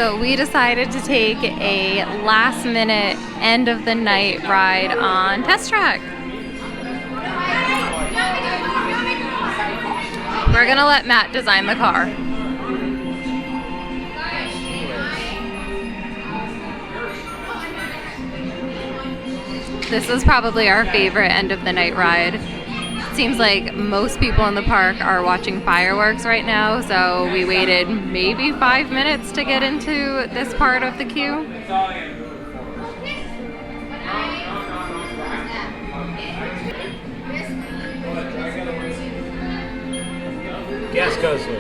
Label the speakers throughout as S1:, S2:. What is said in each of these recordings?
S1: So we decided to take a last minute end of the night ride on Test Track. We're gonna let Matt design the car. This is probably our favorite end of the night ride. It seems like most people in the park are watching fireworks right now, so we waited maybe 5 minutes to get into this part of the queue.
S2: Gas guzzler.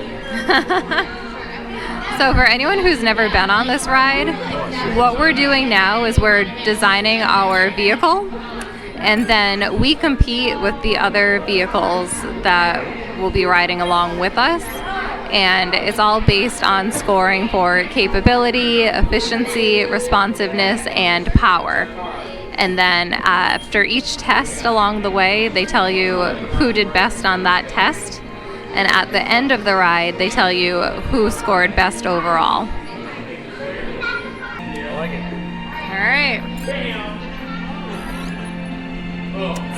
S1: So for anyone who's never been on this ride, what we're doing now is we're designing our vehicle, and then we compete with the other vehicles that will be riding along with us, and it's all based on scoring for capability, efficiency, responsiveness, and power. And then after each test along the way, they tell you who did best on that test. And at the end of the ride, they tell you who scored best overall.
S2: I like it.
S1: All right.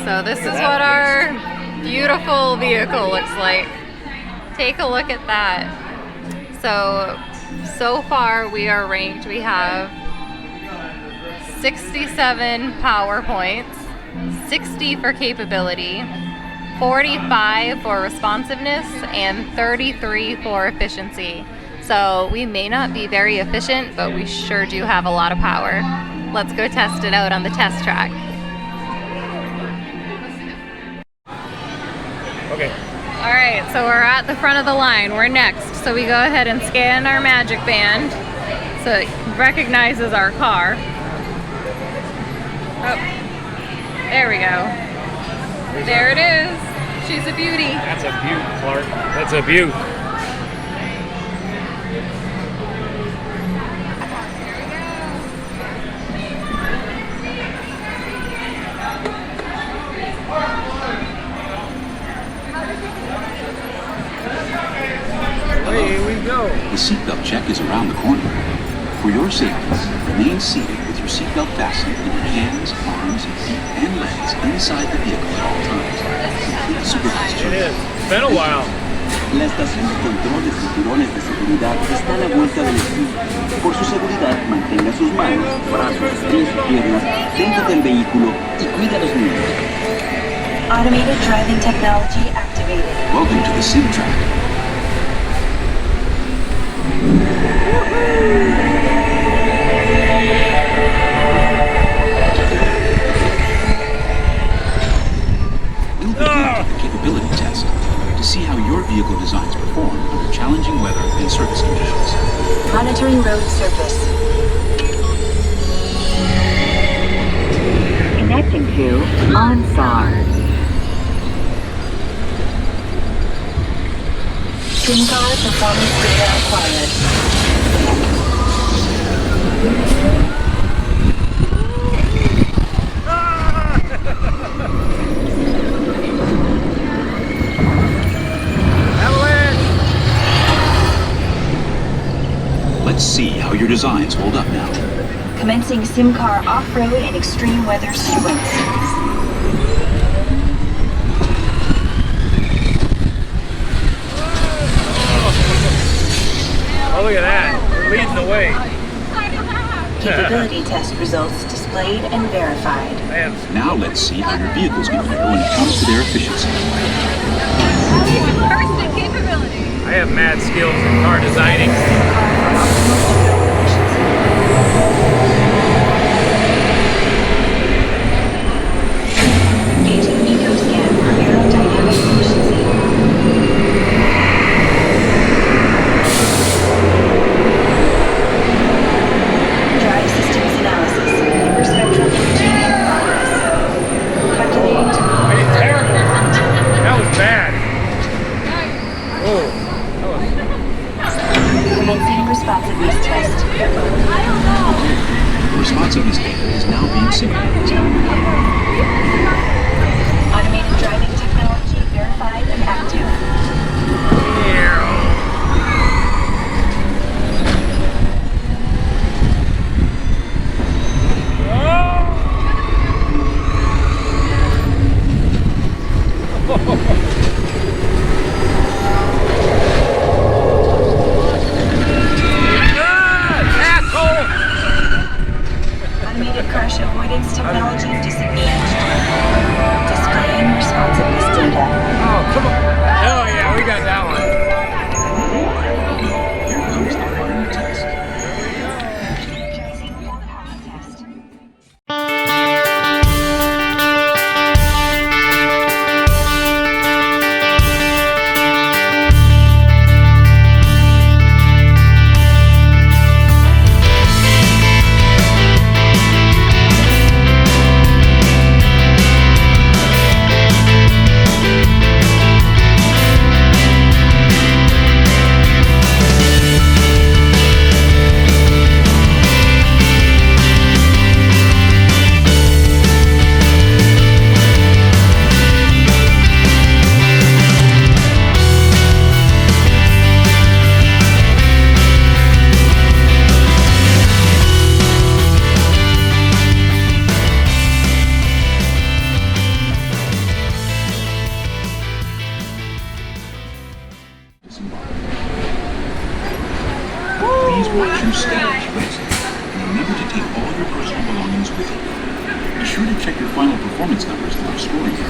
S1: So this is what our beautiful vehicle looks like. Take a look at that. So far we are ranked. We have 67 power points, 60 for capability, 45 for responsiveness, and 33 for efficiency. So we may not be very efficient, but we sure do have a lot of power. Let's go test it out on the test track.
S2: Okay.
S1: All right, so we're at the front of the line. We're next. So we go ahead and scan our magic band so it recognizes our car. Oh, there we go. There it is. She's a beauty.
S2: That's a beaut, Clark. That's a beaut. Here we go.
S3: The seatbelt check is around the corner. For your safety, remain seated with your seatbelt fastened in your hands, arms, feet, and legs inside the vehicle at all times. Complete supervised.
S2: It is. It's been a while.
S4: La estación de control de cinturones de seguridad está a la vuelta de la esquina. Por su seguridad, mantenga sus manos, brazos, pies y piernas dentro del vehículo y cuida a los niños.
S5: Automated driving technology activated.
S3: Welcome to the sim track. We'll begin with the capability test to see how your vehicle designs perform under challenging weather and surface conditions.
S5: Monitoring road surface. Connecting to OnSAR. SIM-card performance data acquired.
S3: Let's see how your designs hold up now.
S5: Commencing SIM-car off-road and extreme weather sequence.
S2: Oh, look at that. We're leading the way.
S5: Capability test results displayed and verified.
S2: Man,
S3: Now let's see how your vehicles compare when it comes to their efficiency.
S2: I have mad skills in car designing.
S5: Engaging EcoScan for aerodynamic efficiency. Drive systems analysis. Hyperspectral imaging in progress. Calculating time.
S2: I did terrible. That was bad. Oh, that was...
S5: Commencing responsiveness test.
S3: Choose stylish risk, and remember to take all your personal belongings with you. Be sure to check your final performance numbers before storing them.